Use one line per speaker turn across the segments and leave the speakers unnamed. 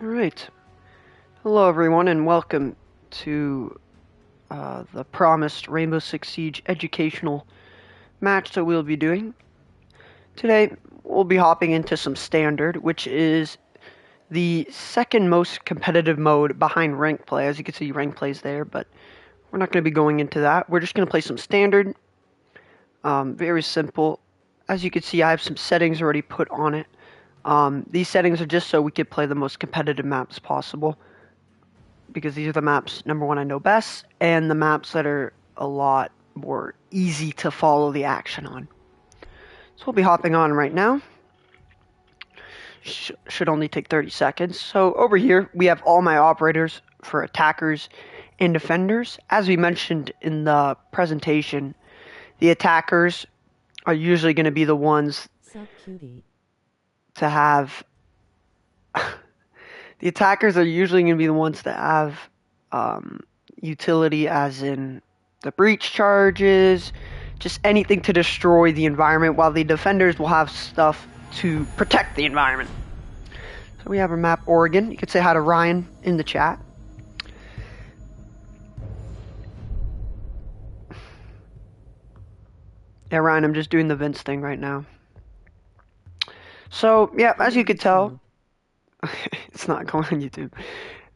Alright. Hello everyone and welcome to the promised Rainbow Six Siege educational match that we'll be doing. Today we'll be hopping into some standard, which is the second most competitive mode behind rank play. As you can see, rank play's there, but we're not going to be going into that. We're just going to play some standard. Very simple. As you can see, I have some settings already put on it. These settings are just so we could play the most competitive maps possible, because these are the maps, number one, I know best, and the maps that are a lot more easy to follow the action on. So we'll be hopping on right now. Should only take 30 seconds. So over here, we have all my operators for attackers and defenders. As we mentioned in the presentation, the attackers are usually going to be the ones to have... The attackers are usually going to be the ones that have utility, as in the breach charges, just anything to destroy the environment, while the defenders will have stuff to protect the environment. So we have our map, Oregon. You could say hi to Ryan in the chat. Yeah, Ryan, I'm just doing the Vince thing right now. So, yeah, as you could tell... It's not going on YouTube.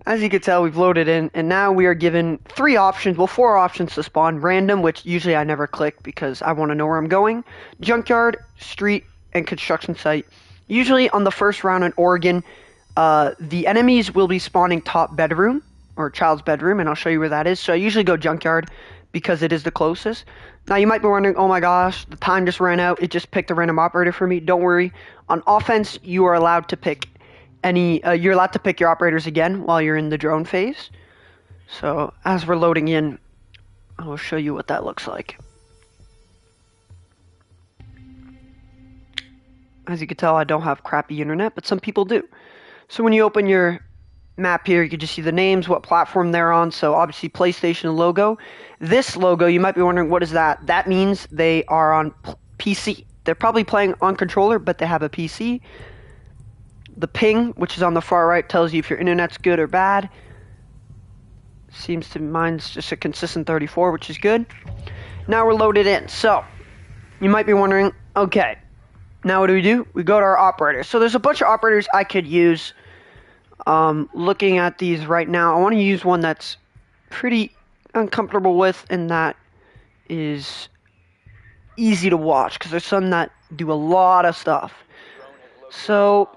As you can tell, we've loaded in, and now we are given four options to spawn. Random, which usually I never click because I want to know where I'm going. Junkyard, street, and construction site. Usually on the first round in Oregon, the enemies will be spawning top bedroom, or child's bedroom, and I'll show you where that is. So I usually go junkyard because it is the closest. Now you might be wondering, oh my gosh, the time just ran out. It just picked a random operator for me. Don't worry. On offense, you are allowed to pick you're allowed to pick your operators again while you're in the drone phase. So as we're loading in, I will show you what that looks like. As you can tell, I don't have crappy internet, but some people do. So when you open your map here, you can just see the names, what platform they're on. So obviously PlayStation logo. This logo, you might be wondering, what is that? That means they are on PC. They're probably playing on controller, but they have a PC. The ping, which is on the far right, tells you if your internet's good or bad. Seems to mine's just a consistent 34, which is good. Now we're loaded in. So, you might be wondering, okay, now what do? We go to our operators. So there's a bunch of operators I could use. Looking at these right now, I want to use one that's pretty uncomfortable with, and that is easy to watch, because there's some that do a lot of stuff. So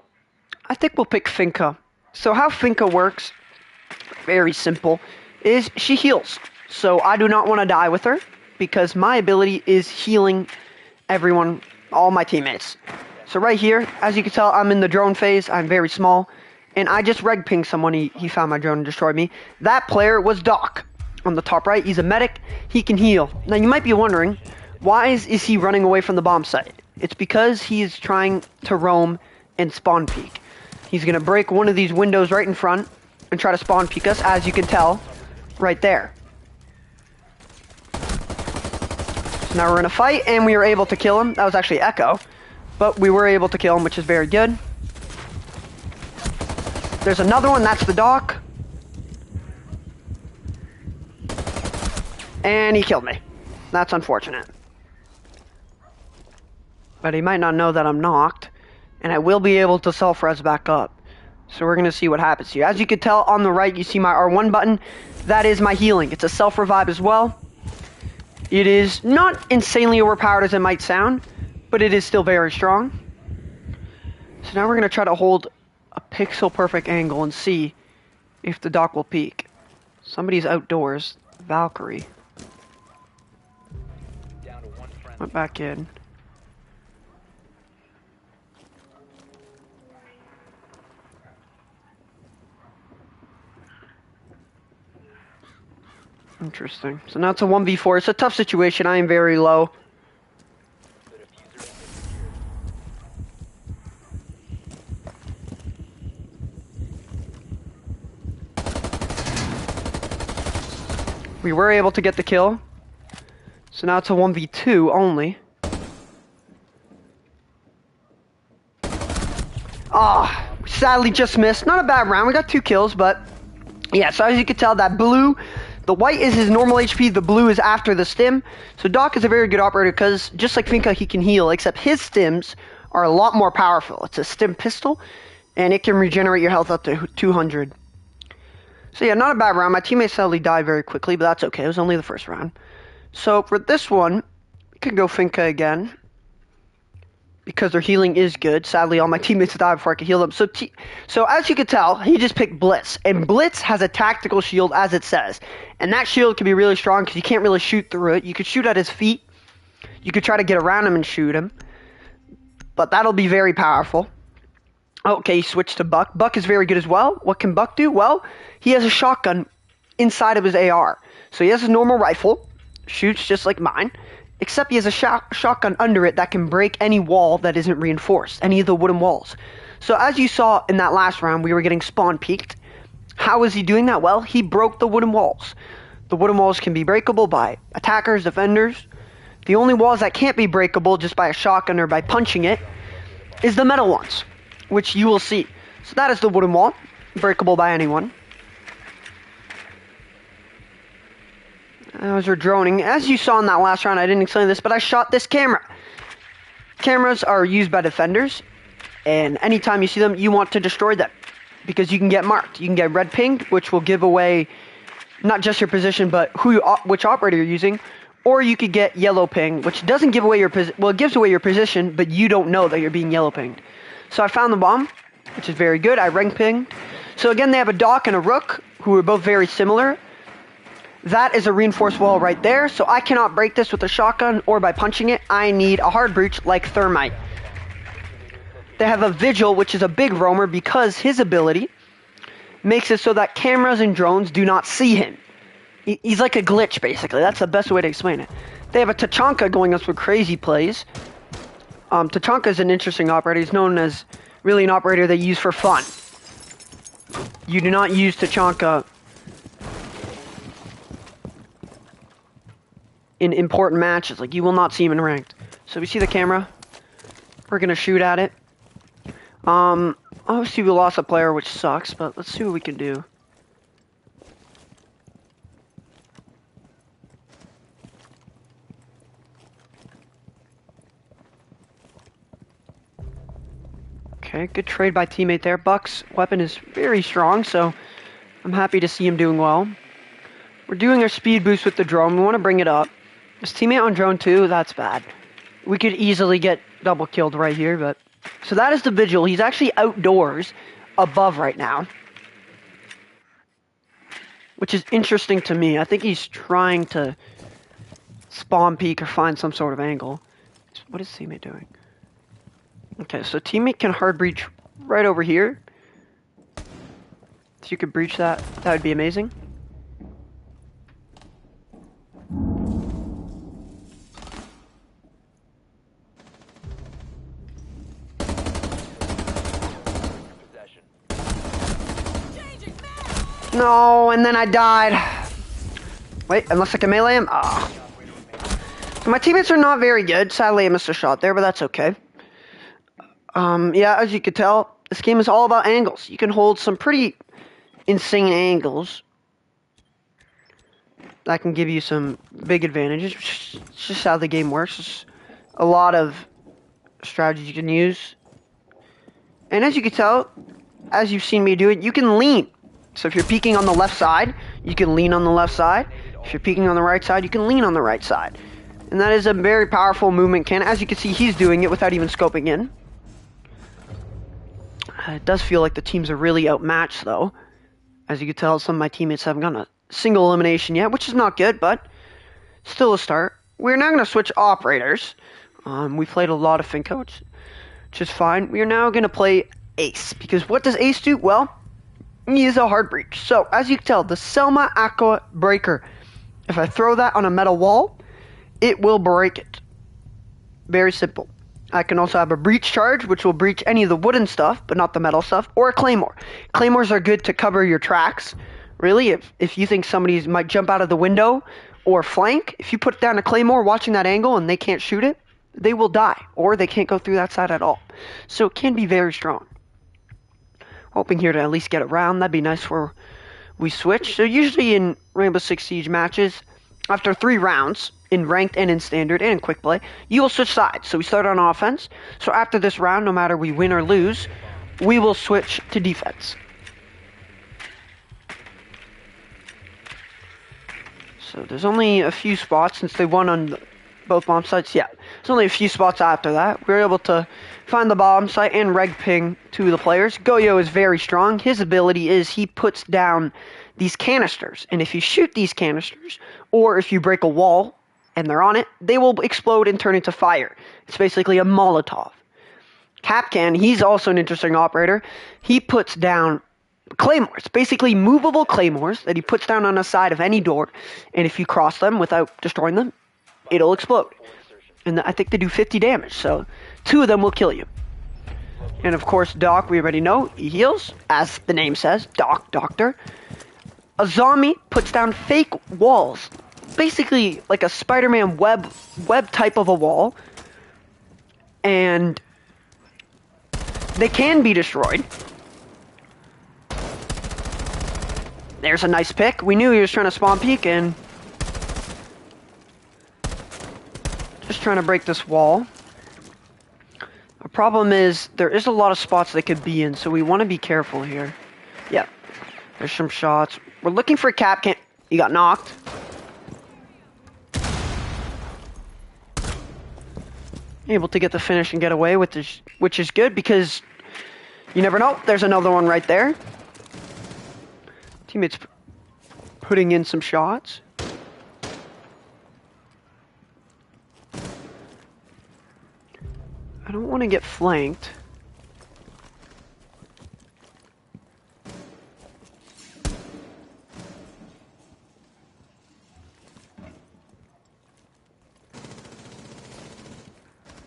I think we'll pick Finka. So how Finka works, very simple, is she heals. So I do not want to die with her, because my ability is healing everyone, all my teammates. So right here, as you can tell, I'm in the drone phase. I'm very small. And I just reg pinged someone. He found my drone and destroyed me. That player was Doc on the top right. He's a medic. He can heal. Now you might be wondering, why is he running away from the bomb site? It's because he is trying to roam and spawn peek. He's going to break one of these windows right in front and try to spawn peek us, as you can tell, right there. So now we're in a fight, and we were able to kill him. That was actually Echo, but we were able to kill him, which is very good. There's another one, that's the Doc. And he killed me. That's unfortunate. But he might not know that I'm knocked. And I will be able to self-res back up. So we're going to see what happens here. As you can tell, on the right, you see my R1 button. That is my healing. It's a self-revive as well. It is not insanely overpowered as it might sound, but it is still very strong. So now we're going to try to hold a pixel-perfect angle and see if the Doc will peek. Somebody's outdoors. Valkyrie. Went back in. Interesting. So now it's a 1v4. It's a tough situation. I am very low. We were able to get the kill. So now it's a 1v2 only. Ah, we sadly just missed. Not a bad round. We got 2 kills, but yeah, so as you can tell, that blue, the white is his normal HP, the blue is after the stim. So Doc is a very good operator because just like Finka, he can heal, except his stims are a lot more powerful. It's a stim pistol, and it can regenerate your health up to 200. So yeah, not a bad round. My teammates sadly died very quickly, but that's okay. It was only the first round. So for this one, we can go Finka again, because their healing is good. Sadly, all my teammates died before I could heal them. So as you can tell, he just picked Blitz. And Blitz has a tactical shield, as it says. And that shield can be really strong because you can't really shoot through it. You could shoot at his feet. You could try to get around him and shoot him. But that'll be very powerful. Okay, he switched to Buck. Buck is very good as well. What can Buck do? Well, he has a shotgun inside of his AR. So he has his normal rifle. Shoots just like mine. Except he has a shotgun under it that can break any wall that isn't reinforced, any of the wooden walls. So as you saw in that last round, we were getting spawn peeked. How is he doing that? Well, he broke the wooden walls. The wooden walls can be breakable by attackers, defenders. The only walls that can't be breakable just by a shotgun or by punching it is the metal ones, which you will see. So that is the wooden wall, breakable by anyone. As we're droning, as you saw in that last round, I didn't explain this, but I shot this camera. Cameras are used by defenders, and anytime you see them, you want to destroy them, because you can get marked. You can get red pinged, which will give away not just your position, but which operator you're using, or you could get yellow ping, which doesn't give away your position. Well, it gives away your position, but you don't know that you're being yellow pinged. So I found the bomb, which is very good. I rank pinged. So again, they have a Doc and a Rook, who are both very similar. That is a reinforced wall right there, so I cannot break this with a shotgun or by punching it. I need a hard breach like Thermite. They have a Vigil, which is a big roamer, because his ability makes it so that cameras and drones do not see him. He's like a glitch, basically. That's the best way to explain it. They have a Tachanka going up with crazy plays. Tachanka is an interesting operator. He's known as really an operator they use for fun. You do not use Tachanka in important matches. Like, you will not see him in ranked. So we see the camera. We're gonna shoot at it. Obviously we lost a player, which sucks, but let's see what we can do. Okay, good trade by teammate there. Buck's weapon is very strong, so I'm happy to see him doing well. We're doing our speed boost with the drone. We want to bring it up. His teammate on drone 2, that's bad. We could easily get double killed right here, but... So that is the Vigil. He's actually outdoors, above right now. Which is interesting to me. I think he's trying to spawn peek or find some sort of angle. What is teammate doing? Okay, so teammate can hard breach right over here. If you could breach that, that would be amazing. No, and then I died. Wait, unless I can melee him? Ah. So my teammates are not very good. Sadly, I missed a shot there, but that's okay. Yeah, as you can tell, this game is all about angles. You can hold some pretty insane angles that can give you some big advantages. It's just how the game works. There's a lot of strategies you can use. And as you can tell, as you've seen me do it, you can lean. So if you're peeking on the left side, you can lean on the left side. If you're peeking on the right side, you can lean on the right side. And that is a very powerful movement cannon. As you can see, he's doing it without even scoping in. It does feel like the teams are really outmatched, though. As you can tell, some of my teammates haven't gotten a single elimination yet, which is not good, but still a start. We're now going to switch operators. We played a lot of Finka, which is fine. We are now going to play Ace, because what does Ace do? Well, he is a hard breach. So, as you can tell, the Selma Aqua Breaker, if I throw that on a metal wall, it will break it. Very simple. I can also have a breach charge, which will breach any of the wooden stuff, but not the metal stuff, or a claymore. Claymores are good to cover your tracks. Really, if you think somebody might jump out of the window or flank, if you put down a claymore watching that angle and they can't shoot it, they will die, or they can't go through that side at all. So it can be very strong. Hoping here to at least get around. That'd be nice for we switch. So usually in Rainbow Six Siege matches, after 3 rounds, in ranked and in standard and in quick play, you will switch sides. So we start on offense. So after this round, no matter we win or lose, we will switch to defense. So there's only a few spots since they won on both bomb sites. Yeah, there's only a few spots after that. We were able to find the bomb site and reg ping 2 of the players. Goyo is very strong. His ability is he puts down these canisters. And if you shoot these canisters, or if you break a wall and they're on it, they will explode and turn into fire. It's basically a Molotov. Kapkan, he's also an interesting operator. He puts down claymores, basically movable claymores that he puts down on the side of any door, and if you cross them without destroying them, it'll explode. And I think they do 50 damage, so 2 of them will kill you. And of course, Doc, we already know, he heals, as the name says, Doc, Doctor. Azami puts down fake walls, basically like a Spider-Man web type of a wall, and they can be destroyed. There's a nice pick. We knew he was trying to spawn peek and just trying to break this wall. The problem is there is a lot of spots they could be in, so we want to be careful here. Yeah, there's some shots. We're looking for Kapkan. He got knocked. Able to get the finish and get away with this, which is good because you never know. There's another one right there. Teammates putting in some shots. I don't want to get flanked.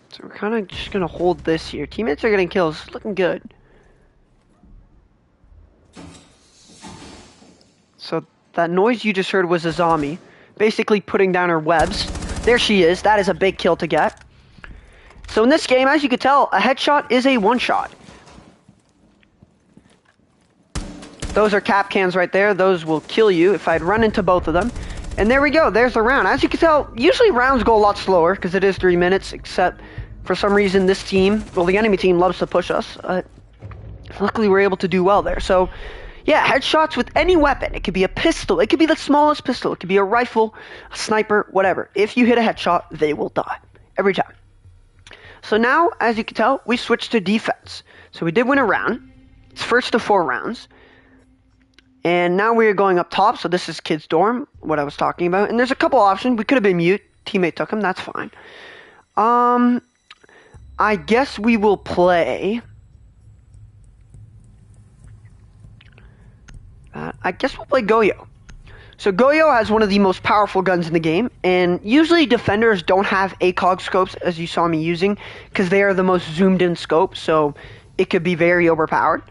So we're kind of just going to hold this here. Teammates are getting kills. It's looking good. So that noise you just heard was Azami, basically putting down her webs. There she is. That is a big kill to get. So in this game, as you can tell, a headshot is a one-shot. Those are Kapkans right there. Those will kill you if I'd run into both of them. And there we go. There's the round. As you can tell, usually rounds go a lot slower because it is 3 minutes, except for some reason this team, well, the enemy team loves to push us. Luckily, we're able to do well there. So yeah, headshots with any weapon. It could be a pistol. It could be the smallest pistol. It could be a rifle, a sniper, whatever. If you hit a headshot, they will die. Every time. So now, as you can tell, we switched to defense. So we did win a round. It's first of 4 rounds. And now we are going up top. So this is Kid's dorm, what I was talking about. And there's a couple options. We could have been mute. Teammate took him. That's fine. I guess we will play... I guess we'll play Goyo. So Goyo has one of the most powerful guns in the game, and usually defenders don't have ACOG scopes, as you saw me using, because they are the most zoomed in scope, so it could be very overpowered.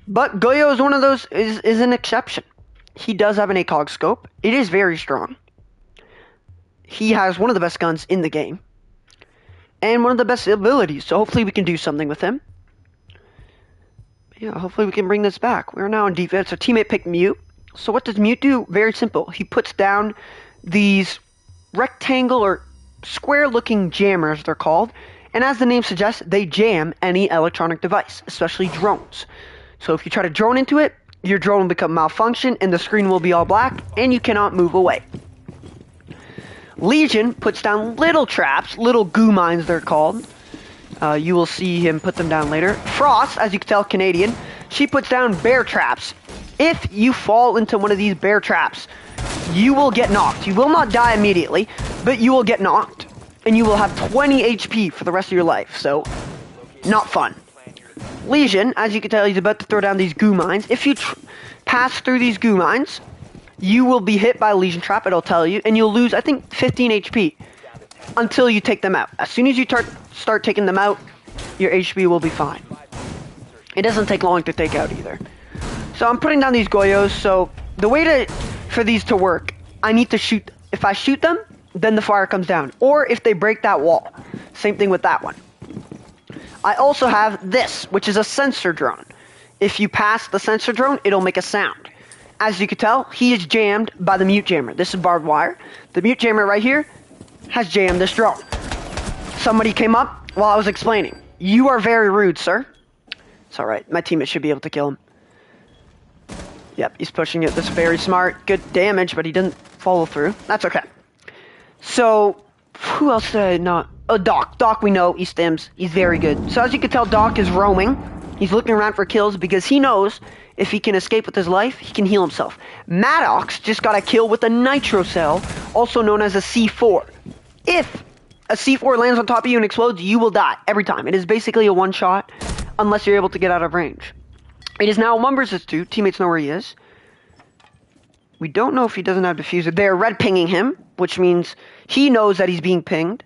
But Goyo is one of those, is an exception. He does have an ACOG scope. It is very strong. He has one of the best guns in the game, and one of the best abilities, so hopefully we can do something with him. Yeah, hopefully we can bring this back. We're now in defense. So teammate picked Mute. So what does Mute do? Very simple. He puts down these rectangle or square-looking jammers, they're called. And as the name suggests, they jam any electronic device, especially drones. So if you try to drone into it, your drone will become malfunction and the screen will be all black and you cannot move away. Legion puts down little traps, little goo mines they're called. You will see him put them down later. Frost, as you can tell, Canadian, she puts down bear traps. If you fall into one of these bear traps, you will get knocked. You will not die immediately, but you will get knocked. And you will have 20 HP for the rest of your life, so not fun. Legion, as you can tell, he's about to throw down these goo mines. If you pass through these goo mines, you will be hit by a Legion trap, it'll tell you, and you'll lose, I think, 15 HP until you take them out. As soon as you start taking them out, your HP will be fine. It doesn't take long to take out either. So I'm putting down these Goyos, so the way for these to work, I need to shoot. If I shoot them, then the fire comes down. Or if they break that wall. Same thing with that one. I also have this, which is a sensor drone. If you pass the sensor drone, it'll make a sound. As you can tell, he is jammed by the mute jammer. This is barbed wire. The mute jammer right here has jammed this drone. Somebody came up while I was explaining. You are very rude, sir. It's alright. My teammate should be able to kill him. Yep, he's pushing it. That's very smart. Good damage, but he didn't follow through. That's okay. So, who else did I not? Oh, Doc. Doc, we know. He stims. He's very good. So as you can tell, Doc is roaming. He's looking around for kills because he knows if he can escape with his life, he can heal himself. Maddox just got a kill with a nitro cell, also known as a C4. If a C4 lands on top of you and explodes, you will die every time. It is basically a one-shot unless you're able to get out of range. It is now 1 versus 2. Teammates know where he is. We don't know if he doesn't have diffuser. They're red pinging him, which means he knows that he's being pinged.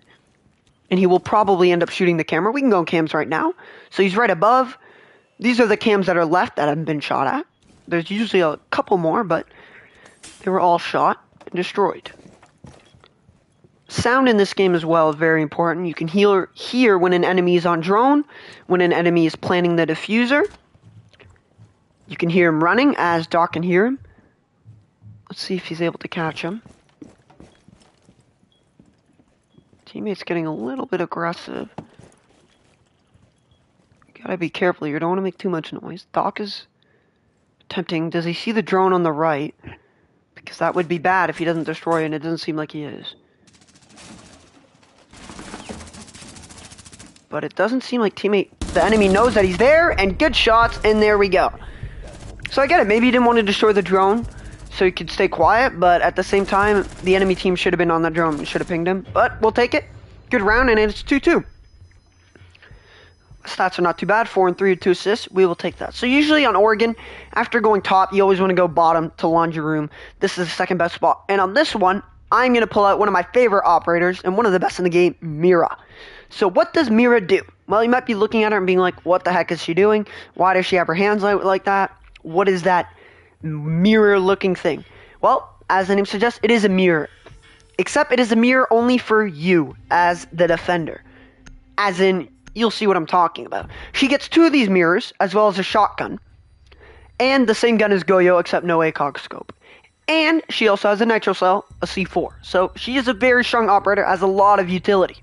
And he will probably end up shooting the camera. We can go on cams right now. So he's right above. These are the cams that are left that haven't been shot at. There's usually a couple more, but they were all shot and destroyed. Sound in this game as well is very important. You can hear when an enemy is on drone, when an enemy is planting the diffuser. You can hear him running as Doc can hear him. Let's see if he's able to catch him. Teammate's getting a little bit aggressive. You gotta be careful here. You don't want to make too much noise. Doc is attempting. Does he see the drone on the right? Because that would be bad if he doesn't destroy it, and it doesn't seem like he is. But it doesn't seem like the enemy knows that he's there, and good shots, and there we go. So I get it. Maybe he didn't want to destroy the drone, so he could stay quiet, but at the same time, the enemy team should have been on that drone and should have pinged him. But we'll take it. Good round, and it's 2-2. Stats are not too bad. 4 and 3 with 2 assists. We will take that. So usually on Oregon, after going top, you always want to go bottom to laundry room. This is the second best spot. And on this one, I'm going to pull out one of my favorite operators and one of the best in the game, Mira. So what does Mira do? Well, you might be looking at her and being like, what the heck is she doing? Why does she have her hands out like that? What is that mirror-looking thing? Well, as the name suggests, it is a mirror. Except it is a mirror only for you as the defender. As in, you'll see what I'm talking about. She gets 2 of these mirrors, as well as a shotgun. And the same gun as Goyo, except no ACOG scope. And she also has a nitro cell, a C4. So she is a very strong operator, has a lot of utility.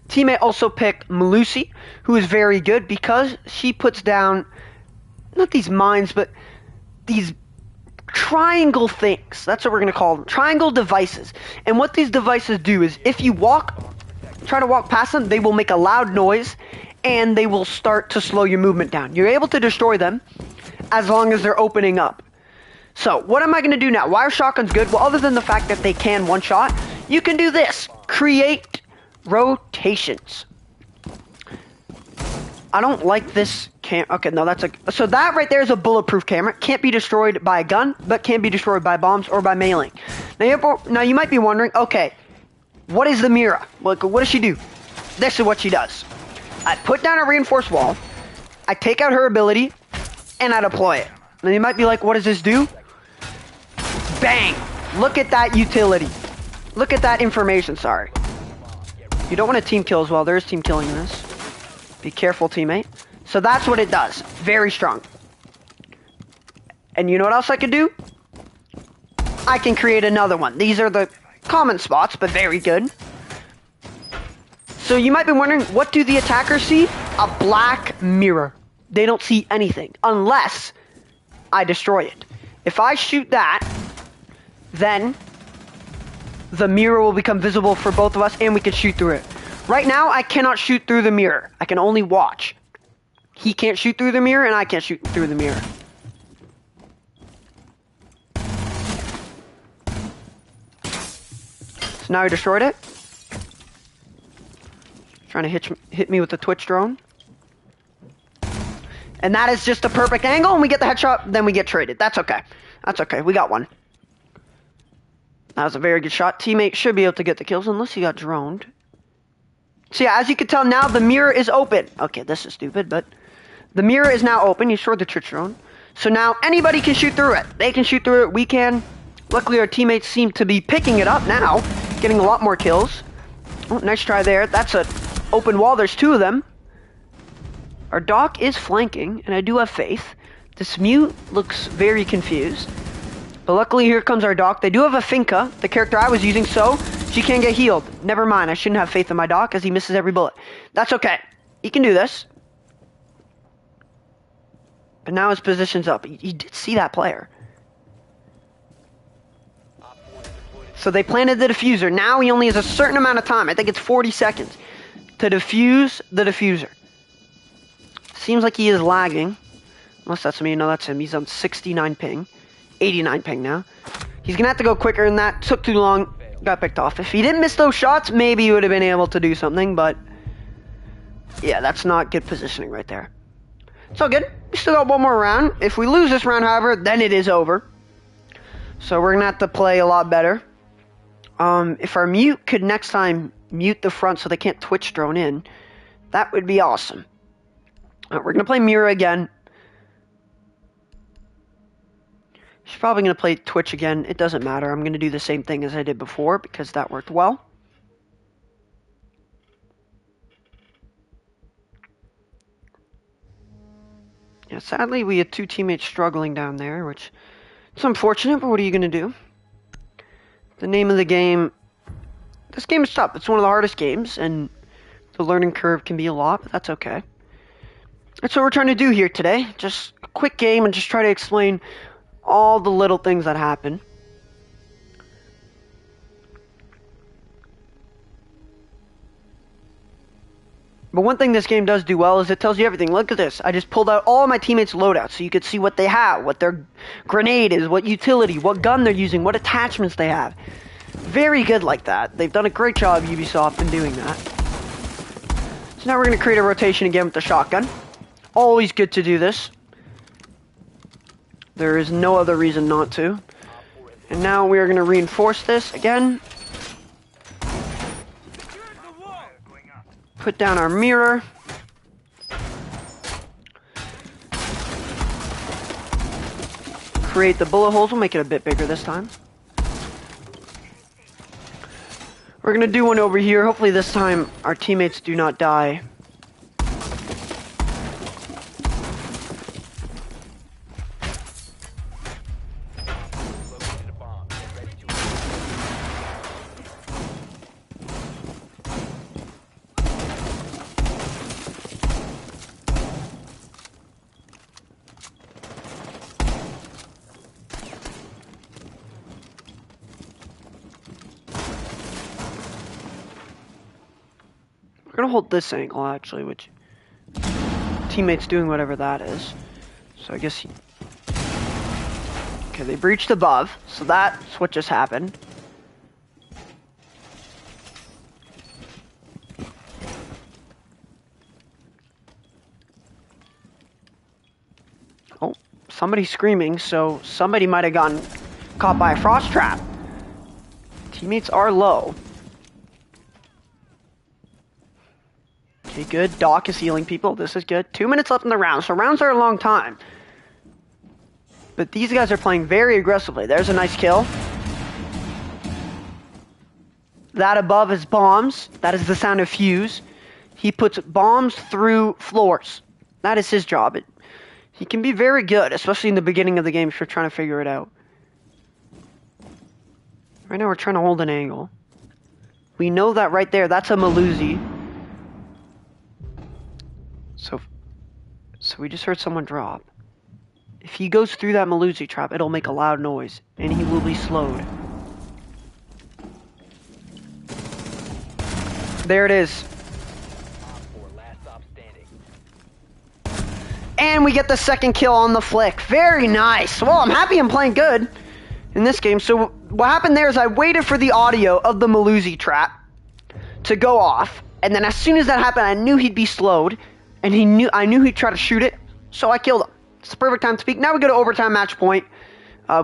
Teammate also picked Melusi, who is very good because she puts down, not these mines, but these triangle things. That's what we're going to call them. Triangle devices. And what these devices do is if you try to walk past them, they will make a loud noise and they will start to slow your movement down. You're able to destroy them as long as they're opening up. So what am I going to do now? Why are shotguns good? Well, other than the fact that they can one-shot, you can do this. Create rotations. I don't like this okay, no, so that right there is a bulletproof camera. Can't be destroyed by a gun, but can be destroyed by bombs or by mailing. Now you might be wondering, okay, what is the Mira? What does she do? This is what she does. I put down a reinforced wall, I take out her ability, and I deploy it. Now you might be like, what does this do? Bang! Look at that utility. Look at that information, sorry. You don't want to team kill as well. There is team killing in this. Be careful, teammate. So that's what it does. Very strong. And you know what else I can do? I can create another one. These are the common spots, but very good. So you might be wondering, what do the attackers see? A black mirror. They don't see anything unless I destroy it. If I shoot that, then the mirror will become visible for both of us and we can shoot through it. Right now, I cannot shoot through the mirror. I can only watch. He can't shoot through the mirror and I can't shoot through the mirror. So now he destroyed it. Trying to hit me with the Twitch drone. And that is just a perfect angle and we get the headshot, then we get traded. That's okay. That's okay. We got one. That was a very good shot. Teammate should be able to get the kills unless he got droned. So yeah, as you can tell now, the mirror is open. Okay, this is stupid, but the mirror is now open. You destroyed the Twitch drone. So now anybody can shoot through it. They can shoot through it. We can. Luckily, our teammates seem to be picking it up now, getting a lot more kills. Oh, nice try there. That's an open wall. There's 2 of them. Our Doc is flanking, and I do have faith. This Mute looks very confused. But luckily, here comes our Doc. They do have a Finka, the character I was using, so she can't get healed. Never mind, I shouldn't have faith in my Doc, as he misses every bullet. That's okay. He can do this. But now his position's up. He did see that player. So they planted the diffuser. Now he only has a certain amount of time. I think it's 40 seconds to defuse the diffuser. Seems like he is lagging. Unless that's me. No, that's him. He's on 69 ping. 89 ping now. He's going to have to go quicker than that. Took too long. Got picked off. If he didn't miss those shots, maybe he would have been able to do something. But yeah, that's not good positioning right there. It's all good. We still got one more round. If we lose this round, however, then it is over. So we're going to have to play a lot better. If our Mute could next time mute the front so they can't Twitch drone in, that would be awesome. We're going to play Mira again. She's probably going to play Twitch again. It doesn't matter. I'm going to do the same thing as I did before because that worked well. Yeah, sadly, we had two teammates struggling down there, which is unfortunate, but what are you going to do? The name of the game... This game is tough. It's one of the hardest games, and the learning curve can be a lot, but that's okay. That's what we're trying to do here today. Just a quick game and just try to explain all the little things that happen. But one thing this game does do well is it tells you everything. Look at this. I just pulled out all my teammates' loadouts so you could see what they have, what their grenade is, what utility, what gun they're using, what attachments they have. Very good like that. They've done a great job, Ubisoft, in doing that. So now we're going to create a rotation again with the shotgun. Always good to do this. There is no other reason not to. And now we are going to reinforce this again. Put down our mirror. Create the bullet holes. We'll make it a bit bigger this time. We're going to do one over here. Hopefully this time our teammates do not die. We're gonna hold this angle actually, which teammate's doing whatever that is. So I guess okay, they breached above, so that's what just happened. Oh, somebody's screaming, so somebody might have gotten caught by a frost trap. Teammates are low. Okay, good. Doc is healing people. This is good. 2 minutes left in the round. So rounds are a long time. But these guys are playing very aggressively. There's a nice kill. That above is bombs. That is the sound of fuse. He puts bombs through floors. That is his job. He can be very good, especially in the beginning of the game if you're trying to figure it out. Right now we're trying to hold an angle. We know that right there. That's a Maluzi. So we just heard someone drop. If he goes through that Maluzi trap, it'll make a loud noise, and he will be slowed. There it is. And we get the second kill on the flick. Very nice. Well, I'm happy I'm playing good in this game. So what happened there is I waited for the audio of the Maluzi trap to go off, and then as soon as that happened, I knew he'd be slowed. And I knew he'd try to shoot it, so I killed him. It's the perfect time to speak. Now we go to overtime match point.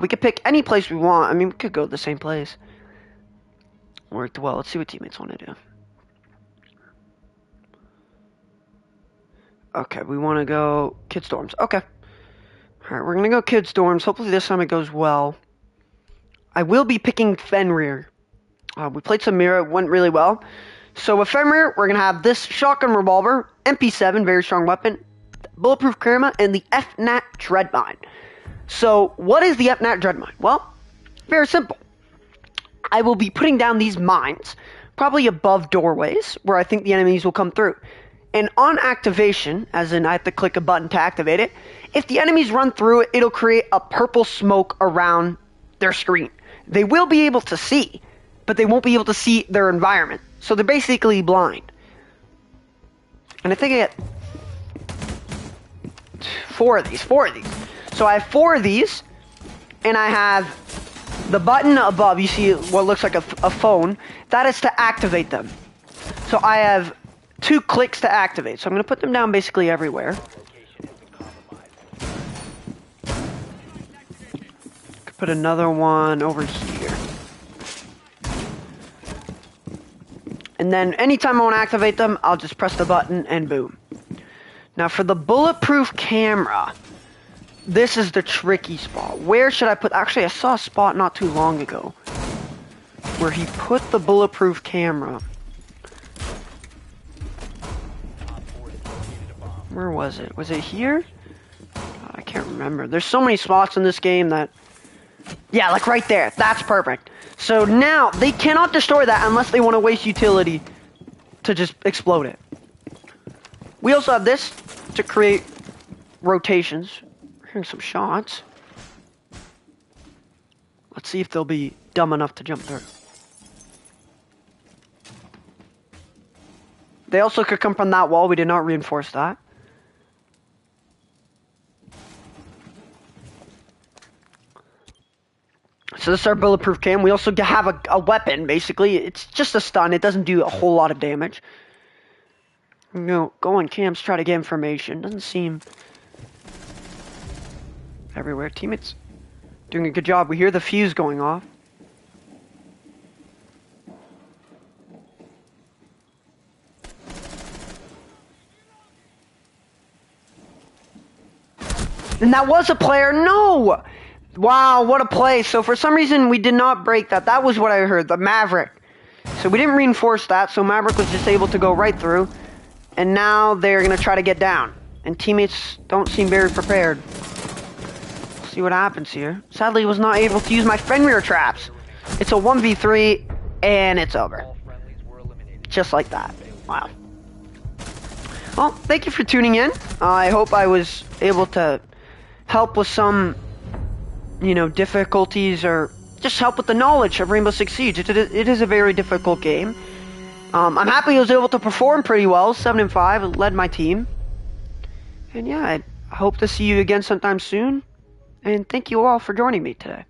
We could pick any place we want. I mean, we could go to the same place. Worked well. Let's see what teammates want to do. Okay, we want to go Kid Storms. Okay. Alright, we're going to go Kid Storms. Hopefully this time it goes well. I will be picking Fenrir. We played some Mira. It went really well. So with Fenrir, we're going to have this shotgun revolver, MP7, very strong weapon, Bulletproof Camera, and the FNAT Dreadmine. So what is the FNAT Dreadmine? Well, very simple. I will be putting down these mines, probably above doorways, where I think the enemies will come through. And on activation, as in I have to click a button to activate it, if the enemies run through it, it'll create a purple smoke around their screen. They will be able to see, but they won't be able to see their environment. So they're basically blind. And I think I get 4 of these. So I have 4 of these, and I have the button above. You see what looks like a phone. That is to activate them. So I have 2 clicks to activate. So I'm going to put them down basically everywhere. Could put another one over here. And then anytime I want to activate them, I'll just press the button and boom. Now for the bulletproof camera, this is the tricky spot. Where should I put... Actually, I saw a spot not too long ago where he put the bulletproof camera. Where was it? Was it here? I can't remember. There's so many spots in this game that... Yeah, like right there. That's perfect. So now, they cannot destroy that unless they want to waste utility to just explode it. We also have this to create rotations. We're hearing some shots. Let's see if they'll be dumb enough to jump through. They also could come from that wall. We did not reinforce that. So this is our bulletproof cam. We also have a weapon, basically. It's just a stun. It doesn't do a whole lot of damage. Go on cams, try to get information. Doesn't seem everywhere. Teammates doing a good job. We hear the fuse going off. And that was a player. No! Wow, what a play. So for some reason, we did not break that. That was what I heard, the Maverick. So we didn't reinforce that, so Maverick was just able to go right through. And now they're going to try to get down. And teammates don't seem very prepared. Let's see what happens here. Sadly, I was not able to use my Fenrir traps. It's a 1v3, and it's over. Just like that. Wow. Well, thank you for tuning in. I hope I was able to help with some... difficulties, or just help with the knowledge of Rainbow Six Siege. It is a very difficult game. I'm happy I was able to perform pretty well. 7-5, led my team. And yeah, I hope to see you again sometime soon. And thank you all for joining me today.